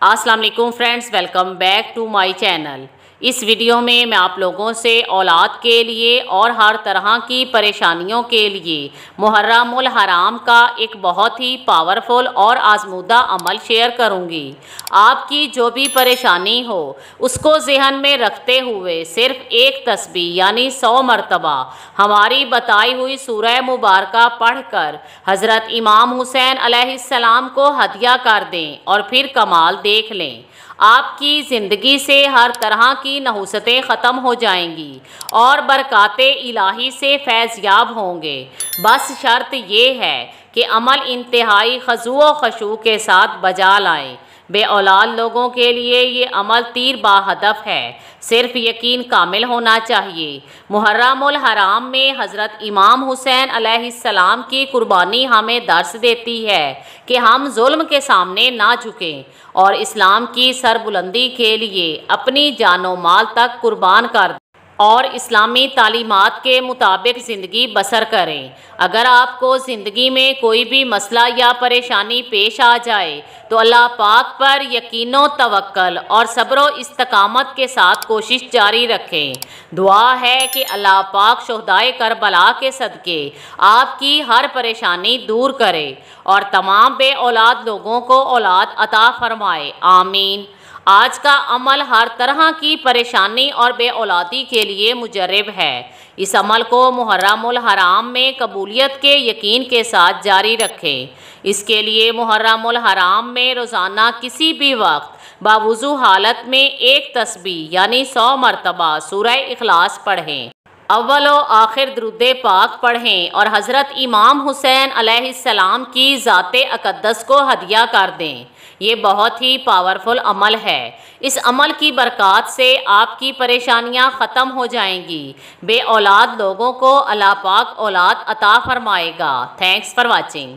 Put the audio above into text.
अस्सलाम वालेकुम friends, welcome back to my channel. इस वीडियो में मैं आप लोगों से औलाद के लिए और हर तरह की परेशानियों के लिए मुहर्रमुल हराम का एक बहुत ही पावरफुल और आजमूदा अमल शेयर करूंगी। आपकी जो भी परेशानी हो उसको ज़हन में रखते हुए सिर्फ एक तस्बीह यानी 100 मरतबा हमारी बताई हुई सूरह मुबारका पढ़कर हज़रत इमाम हुसैन अलैहिस्सलाम को हदिया कर दें और फिर कमाल देख लें। आपकी ज़िंदगी से हर तरह की नहुसतें ख़त्म हो जाएंगी और बरकाते इलाही से फैज़याब होंगे। बस शर्त ये है कि अमल इंतहाई ख़ुशू व ख़ुशू के साथ बजा लाएं। बे औलाद लोगों के लिए ये अमल तीर बाहदफ है, सिर्फ यकीन कामिल होना चाहिए। मुहर्रमुल हराम में हज़रत इमाम हुसैन अलैहिस्सलाम की कुर्बानी हमें दर्स देती है कि हम जुल्म के सामने ना झुकें और इस्लाम की सरबुलंदी के लिए अपनी जानो माल तक कुर्बान कर दें और इस्लामी तालीमात के मुताबिक ज़िंदगी बसर करें। अगर आपको ज़िंदगी में कोई भी मसला या परेशानी पेश आ जाए तो अल्लाह पाक पर यकीनो तवक्कल और सब्र इस्तकामत के साथ कोशिश जारी रखें। दुआ है कि अल्लाह पाक शुहदाए करबला के सदके आपकी हर परेशानी दूर करे और तमाम बे औलाद लोगों को औलाद अता फरमाए। आमीन। आज का अमल हर तरह की परेशानी और बे औलादी के लिए मुजर्रब है। इस अमल को मुहर्रमुल हराम में कबूलियत के यकीन के साथ जारी रखें। इसके लिए मुहर्रमुल हराम में रोज़ाना किसी भी वक्त बावुज़ू हालत में एक तस्बीह यानी 100 मरतबा सूरह इखलास पढ़ें। अव्वल व आखिर दुरूद पाक पढ़ें और हज़रत इमाम हुसैन अलैहिस्सलाम की ज़ाते अक़द्दस को हदिया कर दें। ये बहुत ही पावरफुल अमल है। इस अमल की बरकत से आपकी परेशानियां ख़त्म हो जाएंगी। बे औलाद लोगों को अल्लाह पाक औलाद अता फरमाएगा। Thanks for watching.